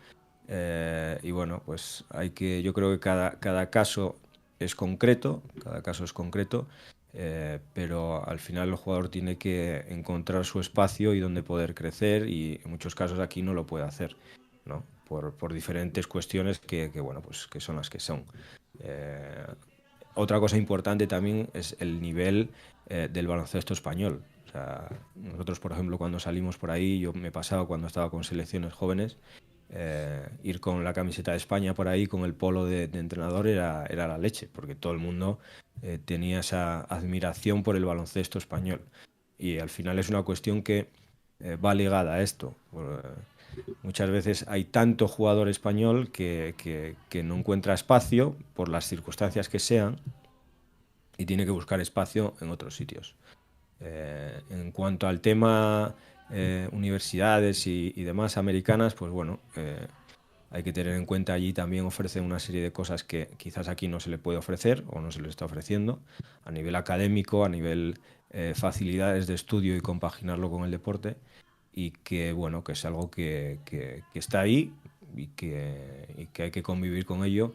Speaker 1: Y bueno, pues yo creo que cada caso es concreto, cada caso es concreto, pero al final el jugador tiene que encontrar su espacio y donde poder crecer y en muchos casos aquí no lo puede hacer, ¿no? Por diferentes cuestiones bueno, pues que son las que son. Eh, Otra cosa importante también es el nivel del baloncesto español. O sea, nosotros, por ejemplo, cuando salimos por ahí, yo me pasaba cuando estaba con selecciones jóvenes, ir con la camiseta de España por ahí, con el polo de entrenador, era la leche, porque todo el mundo tenía esa admiración por el baloncesto español. Y al final es una cuestión que va ligada a esto. Muchas veces hay tanto jugador español que no encuentra espacio por las circunstancias que sean y tiene que buscar espacio en otros sitios. En cuanto al tema universidades y demás americanas, pues bueno, hay que tener en cuenta allí también ofrecen una serie de cosas que quizás aquí no se le puede ofrecer o no se le está ofreciendo a nivel académico, a nivel facilidades de estudio y compaginarlo con el deporte y que bueno, que es algo que está ahí y que hay que convivir con ello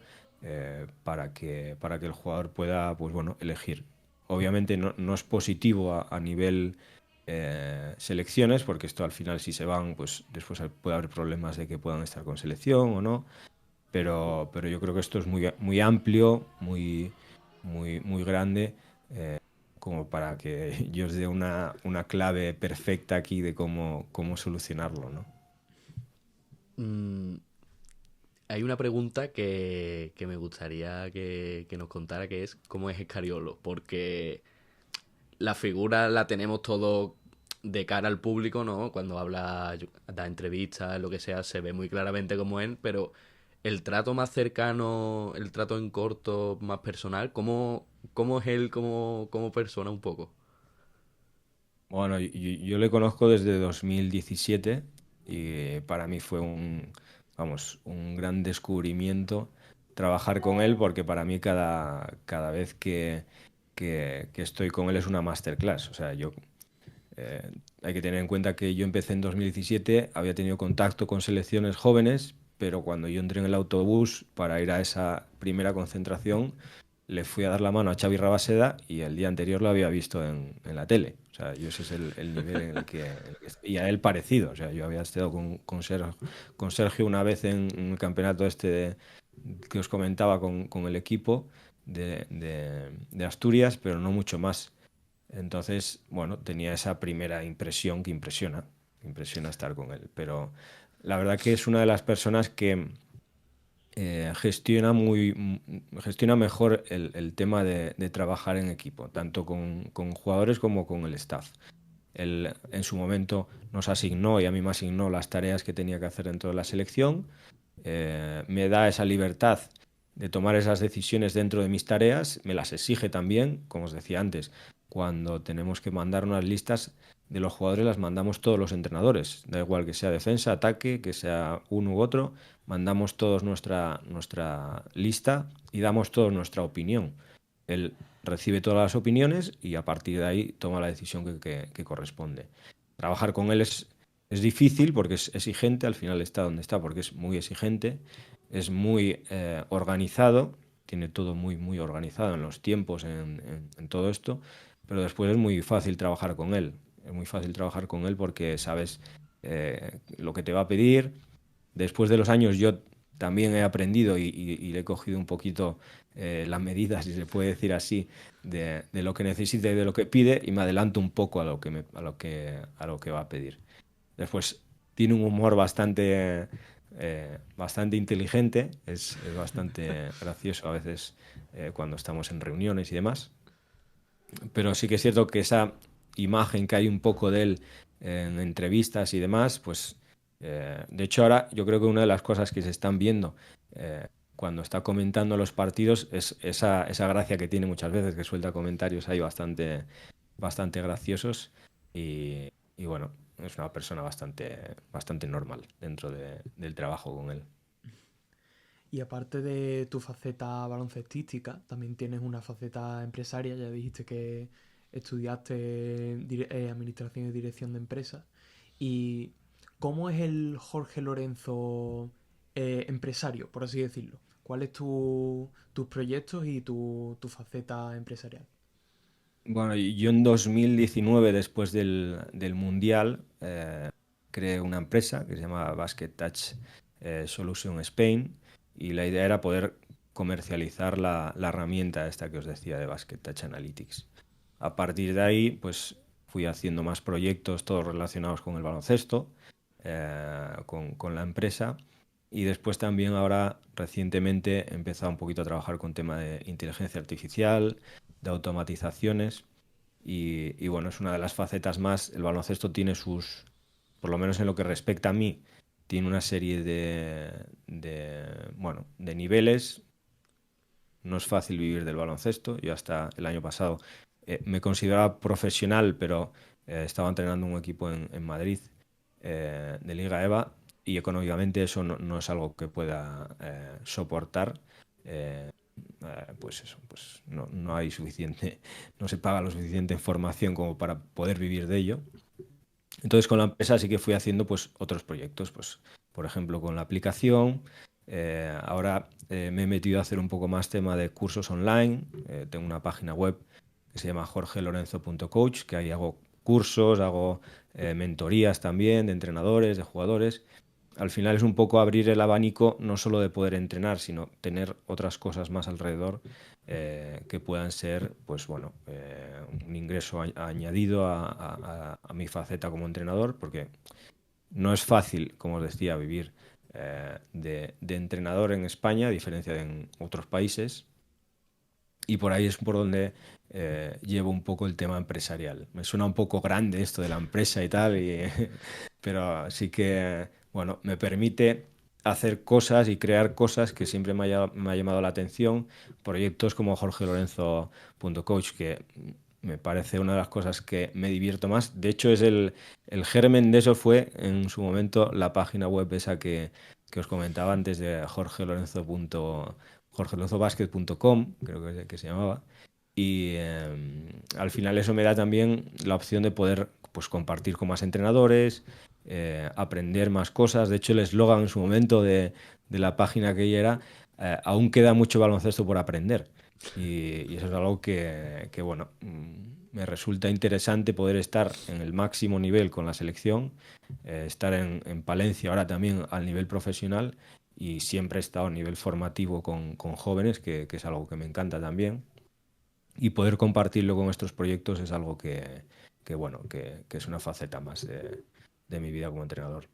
Speaker 1: para que el jugador pueda pues bueno, elegir. Obviamente no es positivo a nivel selecciones, porque esto al final si se van, pues después puede haber problemas de que puedan estar con selección o no, pero yo creo que esto es muy amplio, muy grande, como para que yo os dé una clave perfecta aquí de cómo solucionarlo, ¿no?
Speaker 3: Mm, hay una pregunta que me gustaría que nos contara, que es ¿cómo es Escariolo? Porque la figura la tenemos todo de cara al público, ¿no? Cuando habla, da entrevistas, lo que sea, se ve muy claramente como él, pero el trato más cercano, el trato en corto, más personal, ¿cómo es él como persona un poco?
Speaker 1: Bueno, yo le conozco desde 2017 y para mí fue vamos, un gran descubrimiento trabajar con él porque para mí cada vez que estoy con él es una masterclass. O sea, eh, hay que tener en cuenta que yo empecé en 2017, había tenido contacto con selecciones jóvenes, pero cuando yo entré en el autobús para ir a esa primera concentración, le fui a dar la mano a Xavi Rabaseda y el día anterior lo había visto en la tele. O sea, yo ese es el nivel y a él parecido. O sea, yo había estado con Sergio una vez en el campeonato que os comentaba con el equipo de Asturias, pero no mucho más. Entonces, bueno, tenía esa primera impresión que impresiona estar con él. Pero la verdad que es una de las personas que gestiona mejor el tema de trabajar en equipo, tanto con jugadores como con el staff. Él en su momento nos asignó y a mí me asignó las tareas que tenía que hacer dentro de la selección. Me da esa libertad de tomar esas decisiones dentro de mis tareas, me las exige también, como os decía antes, cuando tenemos que mandar unas listas de los jugadores, las mandamos todos los entrenadores, da igual que sea defensa, ataque, que sea uno u otro, mandamos todos nuestra lista y damos todos nuestra opinión. Él recibe todas las opiniones y a partir de ahí toma la decisión que corresponde. Trabajar con él Es difícil porque es exigente, al final está donde está porque es muy exigente, es muy organizado, tiene todo muy, muy organizado en los tiempos, en todo esto, pero después es muy fácil trabajar con él. Es muy fácil trabajar con él porque sabes lo que te va a pedir. Después de los años yo también he aprendido y le he cogido un poquito las medidas, si se puede decir así, de lo que necesita y de lo que pide y me adelanto un poco a lo que, a lo que va a pedir. Después tiene un humor bastante inteligente, es bastante gracioso a veces cuando estamos en reuniones y demás. Pero sí que es cierto que esa imagen que hay un poco de él en entrevistas y demás, pues de hecho ahora yo creo que una de las cosas que se están viendo cuando está comentando los partidos es esa gracia que tiene muchas veces, que suelta comentarios ahí bastante graciosos y bueno, es una persona bastante normal dentro del trabajo con él.
Speaker 2: Y aparte de tu faceta baloncestística, también tienes una faceta empresaria. Ya dijiste que estudiaste administración y dirección de empresas. ¿Y cómo es el Jorge Lorenzo empresario, por así decirlo? ¿Cuáles tus proyectos y tu faceta empresarial?
Speaker 1: Bueno, y yo en 2019, después del Mundial, creé una empresa que se llama Basket Touch Solution Spain y la idea era poder comercializar la herramienta esta que os decía de Basket Touch Analytics. A partir de ahí, pues fui haciendo más proyectos, todos relacionados con el baloncesto, con la empresa. Y después también ahora recientemente he empezado un poquito a trabajar con tema de inteligencia artificial, de automatizaciones. Y bueno, es una de las facetas más. El baloncesto tiene por lo menos en lo que respecta a mí, tiene una serie bueno, de niveles. No es fácil vivir del baloncesto. Yo hasta el año pasado me consideraba profesional, pero estaba entrenando un equipo en Madrid de Liga EVA y económicamente eso no es algo que pueda soportar. Eh, pues eso, pues no hay suficiente, no se paga lo suficiente en formación como para poder vivir de ello. Entonces con la empresa sí que fui haciendo pues otros proyectos, pues por ejemplo con la aplicación. Ahora me he metido a hacer un poco más tema de cursos online. Tengo una página web que se llama jorgelorenzo.coach, que ahí hago cursos, hago mentorías también de entrenadores, de jugadores. Al final es un poco abrir el abanico, no solo de poder entrenar, sino tener otras cosas más alrededor que puedan ser, pues bueno, un ingreso añadido a mi faceta como entrenador, porque no es fácil, como os decía, vivir de entrenador en España, a diferencia de en otros países. Y por ahí es por donde llevo un poco el tema empresarial. Me suena un poco grande esto de la empresa y tal, pero sí que, bueno, me permite hacer cosas y crear cosas que siempre me ha llamado la atención. Proyectos como jorgelorenzo.coach, que me parece una de las cosas que me divierto más. De hecho, el germen de eso fue en su momento la página web esa que os comentaba antes de jorgelorenzobasket.com, creo que se llamaba. Y al final eso me da también la opción de poder pues, compartir con más entrenadores, aprender más cosas. De hecho, el eslogan en su momento de la página que ella era, aún queda mucho baloncesto por aprender. Y eso es algo que, bueno, me resulta interesante poder estar en el máximo nivel con la selección, estar en Palencia ahora también al nivel profesional y siempre he estado a nivel formativo con jóvenes, que es algo que me encanta también. Y poder compartirlo con estos proyectos es algo bueno, que es una faceta más de mi vida como entrenador.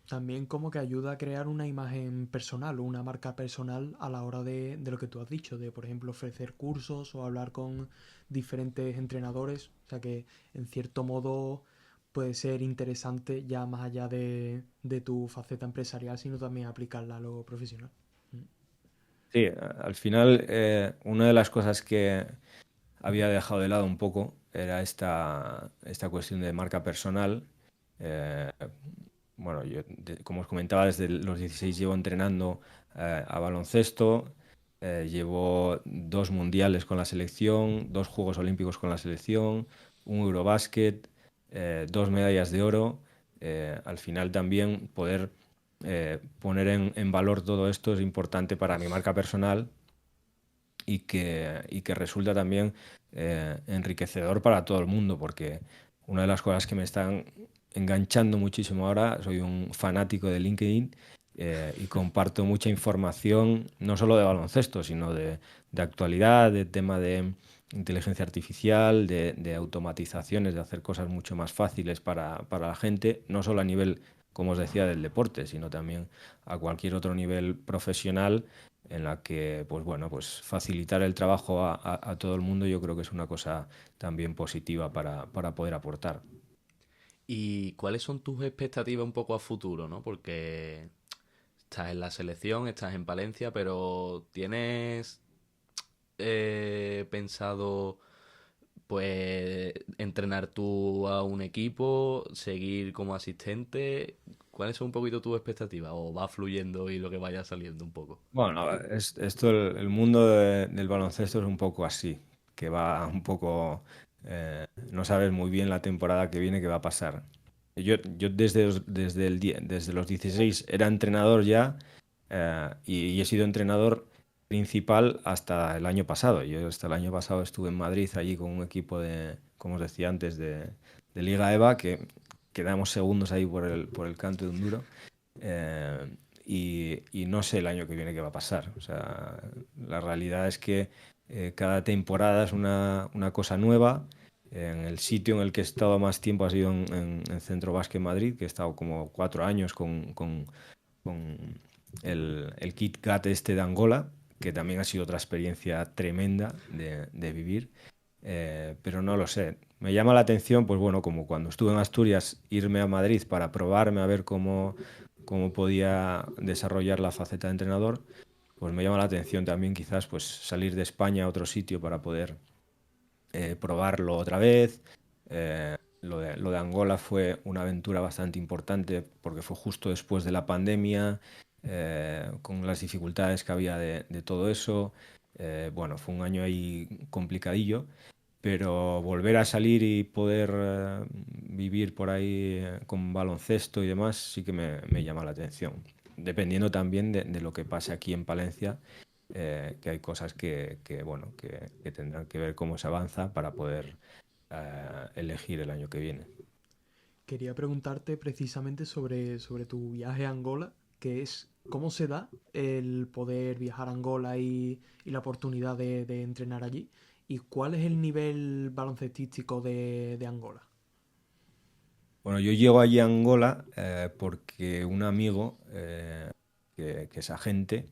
Speaker 2: También como que ayuda a crear una imagen personal o una marca personal a la hora de lo que tú has dicho, de por ejemplo ofrecer cursos o hablar con diferentes entrenadores. O sea que en cierto modo puede ser interesante ya más allá de tu faceta empresarial, sino también aplicarla a lo profesional.
Speaker 1: Sí, al final una de las cosas que había dejado de lado un poco era esta cuestión de marca personal. Eh, bueno, yo, como os comentaba, desde los 16 llevo entrenando a baloncesto, llevo 2 mundiales con la selección, 2 Juegos Olímpicos con la selección, un Eurobásquet, 2 medallas de oro. Al final también poder poner en valor todo esto es importante para mi marca personal y que resulta también enriquecedor para todo el mundo, porque una de las cosas que me están enganchando muchísimo ahora, soy un fanático de LinkedIn y comparto mucha información, no solo de baloncesto, sino de actualidad, de tema de inteligencia artificial, de automatizaciones, de hacer cosas mucho más fáciles para la gente, no solo a nivel, como os decía, del deporte, sino también a cualquier otro nivel profesional en la que, pues bueno, pues facilitar el trabajo a todo el mundo yo creo que es una cosa también positiva para poder aportar.
Speaker 3: ¿Y cuáles son tus expectativas un poco a futuro, ¿no? Porque estás en la selección, estás en Palencia, pero ¿tienes pensado pues entrenar tú a un equipo, seguir como asistente? ¿Cuáles son un poquito tus expectativas? ¿O va fluyendo y lo que vaya saliendo un poco?
Speaker 1: Bueno, esto, el mundo del baloncesto es un poco así, que va un poco, no sabes muy bien la temporada que viene qué va a pasar. Yo desde los 16 era entrenador ya y he sido entrenador principal hasta el año pasado. Yo hasta el año pasado estuve en Madrid allí con un equipo como os decía antes, de Liga EVA, que quedamos segundos ahí por el canto de un duro. Eh, y no sé el año que viene qué va a pasar. O sea, la realidad es que cada temporada es una cosa nueva. En el sitio en el que he estado más tiempo ha sido en Centro Básquet Madrid, que he estado como 4 años con el Kit Kat este de Angola, que también ha sido otra experiencia tremenda de vivir. Pero no lo sé. Me llama la atención, pues bueno, como cuando estuve en Asturias, irme a Madrid para probarme a ver cómo podía desarrollar la faceta de entrenador, pues me llama la atención también quizás pues salir de España a otro sitio para poder probarlo otra vez. Lo de Angola fue una aventura bastante importante porque fue justo después de la pandemia, con las dificultades que había de todo eso. Bueno, fue un año ahí complicadillo, pero volver a salir y poder vivir por ahí con baloncesto y demás sí que me llama la atención. Dependiendo también de lo que pase aquí en Palencia, que hay cosas bueno, que tendrán que ver cómo se avanza para poder elegir el año que viene.
Speaker 2: Quería preguntarte precisamente sobre tu viaje a Angola, que es cómo se da el poder viajar a Angola y la oportunidad de entrenar allí, y cuál es el nivel baloncestístico de Angola.
Speaker 1: Bueno, yo llego allí a Angola porque un amigo que es agente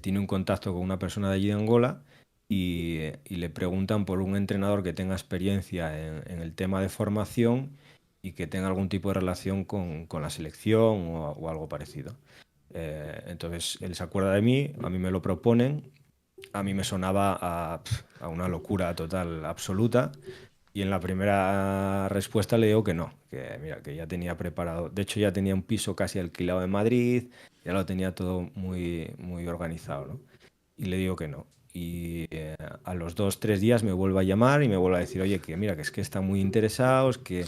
Speaker 1: tiene un contacto con una persona de allí de Angola y le preguntan por un entrenador que tenga experiencia en el tema de formación y que tenga algún tipo de relación con la selección o algo parecido. Entonces él se acuerda de mí, a mí me lo proponen, a mí me sonaba a una locura total, absoluta. Y en la primera respuesta le digo que no, que mira, que ya tenía preparado. De hecho, ya tenía un piso casi alquilado en Madrid, ya lo tenía todo muy, muy organizado, ¿no? Y le digo que no. Y a los 2, 3 días me vuelve a llamar y me vuelve a decir, oye, que mira, que es que están muy interesados, que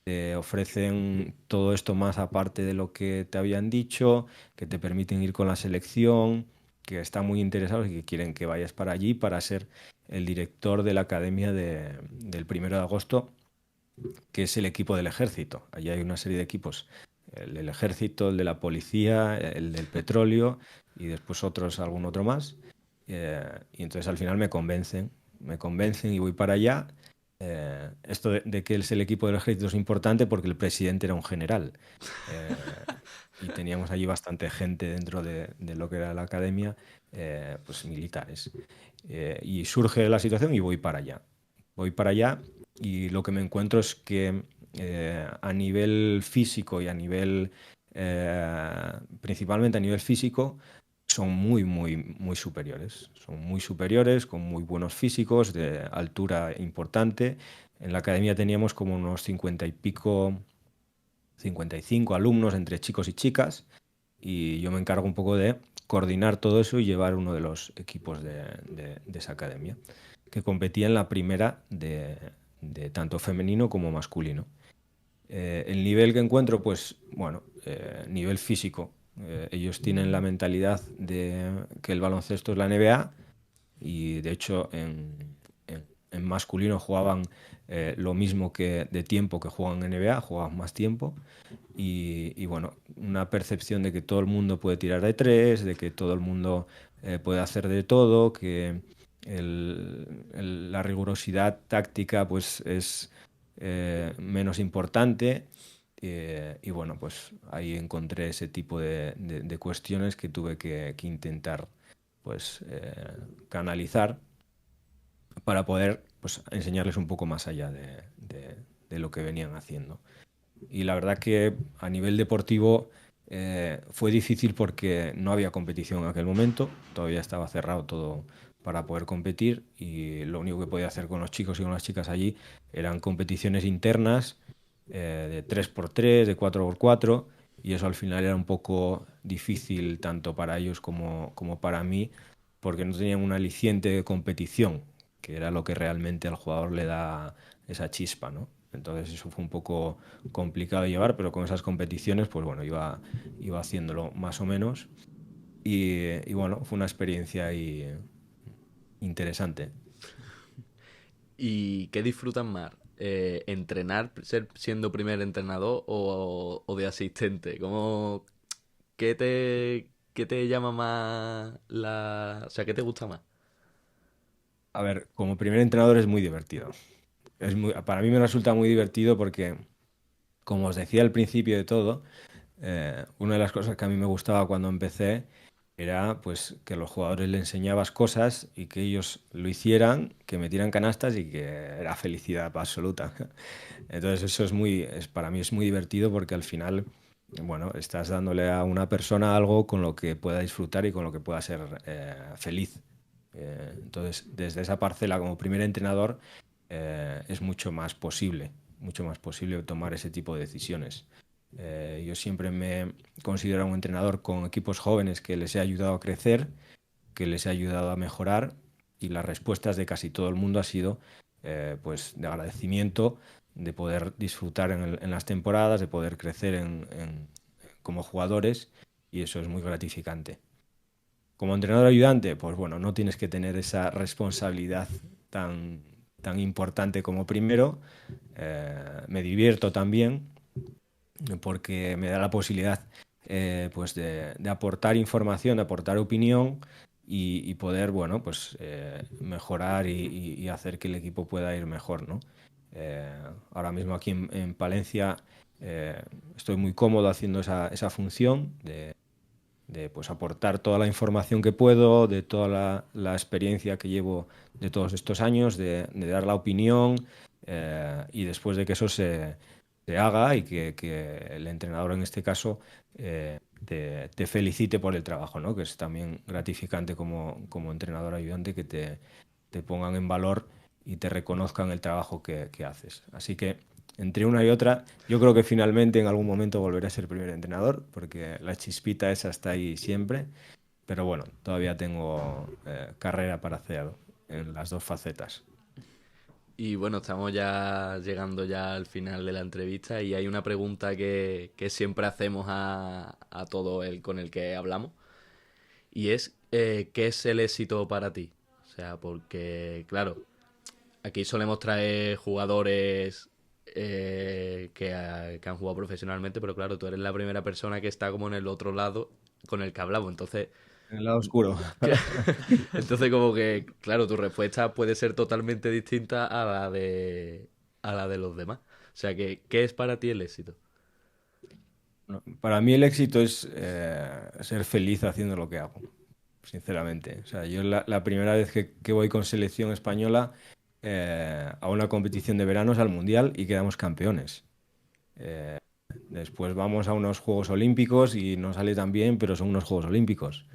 Speaker 1: te ofrecen todo esto más aparte de lo que te habían dicho, que te permiten ir con la selección, que están muy interesados y que quieren que vayas para allí para ser el director de la academia del 1 de agosto, que es el equipo del ejército. Allí hay una serie de equipos, el del ejército, el de la policía, el del petróleo y después algún otro más. Y entonces al final me convencen y voy para allá. Esto de que es el equipo del ejército es importante porque el presidente era un general. Eh, y teníamos allí bastante gente dentro de lo que era la academia, pues militares. Y surge la situación y voy para allá. Voy para allá y lo que me encuentro es que a nivel físico y principalmente a nivel físico, son muy, muy, muy superiores. Son muy superiores, con muy buenos físicos, de altura importante. En la academia teníamos como unos 50 y pico, 55 alumnos entre chicos y chicas, y yo me encargo un poco de coordinar todo eso y llevar uno de los equipos de esa academia, que competía en la primera de tanto femenino como masculino. El nivel que encuentro, pues bueno, nivel físico. Ellos tienen la mentalidad de que el baloncesto es la NBA y de hecho en masculino jugaban lo mismo que de tiempo que juegan en NBA, jugaban más tiempo y bueno, una percepción de que todo el mundo puede tirar de tres, de que todo el mundo puede hacer de todo, que la rigurosidad táctica pues es menos importante. Y bueno, pues ahí encontré ese tipo de cuestiones que tuve que intentar pues canalizar para poder pues enseñarles un poco más allá de lo que venían haciendo. Y la verdad que a nivel deportivo fue difícil porque no había competición en aquel momento, todavía estaba cerrado todo para poder competir y lo único que podía hacer con los chicos y con las chicas allí eran competiciones internas de 3x3, de 4x4 y eso al final era un poco difícil tanto para ellos como para mí porque no tenían un aliciente de competición, que era lo que realmente al jugador le da esa chispa, ¿no? Entonces eso fue un poco complicado de llevar, pero con esas competiciones, pues bueno, iba haciéndolo más o menos. Y bueno, fue una experiencia ahí interesante.
Speaker 3: ¿Y qué disfrutas más? ¿Entrenar, ser siendo primer entrenador o de asistente? ¿Qué te llama más o sea, qué te gusta más?
Speaker 1: A ver, como primer entrenador es muy divertido. Para mí me resulta muy divertido porque, como os decía al principio de todo, una de las cosas que a mí me gustaba cuando empecé era pues que los jugadores le enseñabas cosas y que ellos lo hicieran, que metieran canastas y que era felicidad absoluta. Entonces eso para mí es muy divertido porque al final, bueno, estás dándole a una persona algo con lo que pueda disfrutar y con lo que pueda ser feliz. Entonces, desde esa parcela como primer entrenador es mucho más posible tomar ese tipo de decisiones. Yo siempre me considero un entrenador con equipos jóvenes que les he ayudado a crecer, que les he ayudado a mejorar y las respuestas de casi todo el mundo ha sido pues de agradecimiento, de poder disfrutar en las temporadas, de poder crecer como jugadores y eso es muy gratificante. Como entrenador ayudante, pues bueno, no tienes que tener esa responsabilidad tan, tan importante como primero. Me divierto también porque me da la posibilidad pues de aportar información, de aportar opinión y poder, bueno, pues mejorar y hacer que el equipo pueda ir mejor, ¿no? Ahora mismo aquí en Palencia estoy muy cómodo haciendo esa función de pues aportar toda la información que puedo, de toda la experiencia que llevo de todos estos años, de dar la opinión y después de que eso se haga y que el entrenador en este caso te felicite por el trabajo, ¿no? Que es también gratificante como entrenador ayudante que te pongan en valor y te reconozcan el trabajo que haces. Así que entre una y otra, yo creo que finalmente en algún momento volveré a ser primer entrenador, porque la chispita esa está ahí siempre, pero bueno, todavía tengo carrera para hacer en las dos facetas.
Speaker 3: Y bueno, estamos ya llegando ya al final de la entrevista y hay una pregunta que siempre hacemos a todo el con el que hablamos y es ¿qué es el éxito para ti? O sea, porque claro, aquí solemos traer jugadores que han jugado profesionalmente, pero claro, tú eres la primera persona que está como en el otro lado con el que hablamos. Entonces,
Speaker 1: En el lado oscuro.
Speaker 3: entonces como que, claro, tu respuesta puede ser totalmente distinta a la de los demás. O sea, que, ¿qué es para ti el éxito?
Speaker 1: No, para mí el éxito es ser feliz haciendo lo que hago, sinceramente. O sea, yo la primera vez que voy con selección española a una competición de verano es al Mundial y quedamos campeones. Eh, Después vamos a unos Juegos Olímpicos y no sale tan bien, pero son unos Juegos Olímpicos.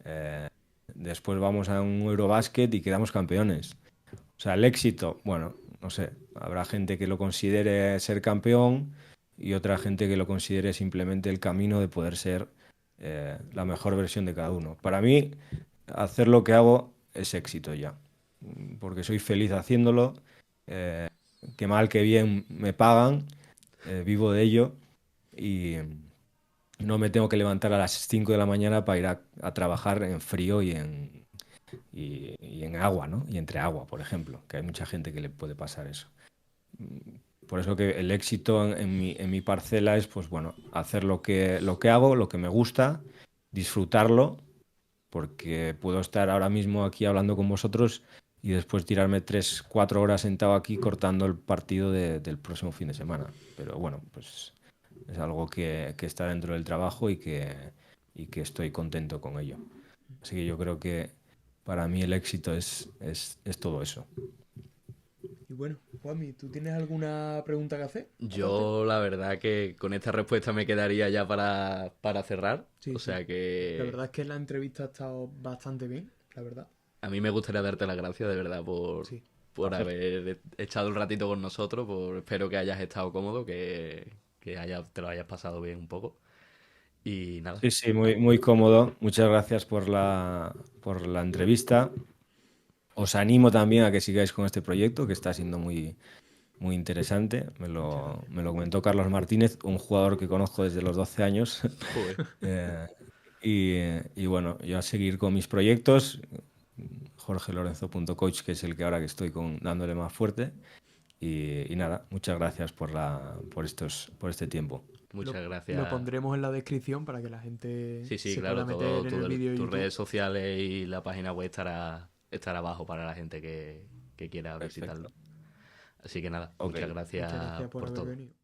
Speaker 1: Eh, Después vamos a un Eurobásquet y quedamos campeones. O sea, el éxito, bueno, no sé, habrá gente que lo considere ser campeón y otra gente que lo considere simplemente el camino de poder ser la mejor versión de cada uno. Para mí, hacer lo que hago es éxito ya, porque soy feliz haciéndolo, que mal que bien me pagan vivo de ello y no me tengo que levantar a las 5 de la mañana para ir a trabajar en frío y en agua, ¿no? Y entre agua, por ejemplo, que hay mucha gente que le puede pasar eso. Por eso que el éxito en mi parcela es, pues bueno, hacer lo que hago, lo que me gusta, disfrutarlo, porque puedo estar ahora mismo aquí hablando con vosotros y después tirarme 3, 4 horas sentado aquí cortando el partido del próximo fin de semana. Pero bueno, pues es algo que está dentro del trabajo y que estoy contento con ello. Así que yo creo que para mí el éxito es todo eso.
Speaker 2: Y bueno, Juanmi, ¿tú tienes alguna pregunta que hacer? Aparte.
Speaker 3: Yo la verdad que con esta respuesta me quedaría ya para cerrar.
Speaker 2: Sí,
Speaker 3: O
Speaker 2: sí.
Speaker 3: sea
Speaker 2: La
Speaker 3: que
Speaker 2: verdad es que la entrevista ha estado bastante bien, la verdad.
Speaker 3: a mí me gustaría darte las gracias de verdad
Speaker 2: Sí.
Speaker 3: por
Speaker 1: Placer.
Speaker 3: haber echado el ratito con nosotros. Espero que hayas estado cómodo, que te lo hayas pasado bien un poco. Y nada,
Speaker 1: Sí, sí, muy, muy cómodo. Muchas gracias por la entrevista. Os animo también a que sigáis con este proyecto que está siendo muy, muy interesante. Me
Speaker 2: Muchas
Speaker 1: lo,
Speaker 2: gracias.
Speaker 1: me lo comentó Carlos Martínez, un jugador que conozco desde los 12 años.
Speaker 3: joder,
Speaker 1: Eh, y bueno, yo a seguir con mis proyectos, jorgelorenzo.coach, que es el que ahora que estoy dándole más fuerte. Y nada, muchas gracias por este tiempo.
Speaker 3: muchas
Speaker 2: Lo
Speaker 3: gracias.
Speaker 2: pondremos en la descripción para que la gente
Speaker 3: Sí, sí,
Speaker 2: se
Speaker 3: claro,
Speaker 2: pueda meter
Speaker 3: todo,
Speaker 2: en el vídeo de
Speaker 3: tus
Speaker 2: YouTube.
Speaker 3: redes sociales y la página web estará abajo para la gente que quiera visitarlo.
Speaker 1: Perfecto.
Speaker 3: Así que nada,
Speaker 1: Ok.
Speaker 3: muchas
Speaker 2: Muchas
Speaker 3: gracias
Speaker 2: gracias por
Speaker 3: por
Speaker 2: haber
Speaker 3: todo.
Speaker 2: venido.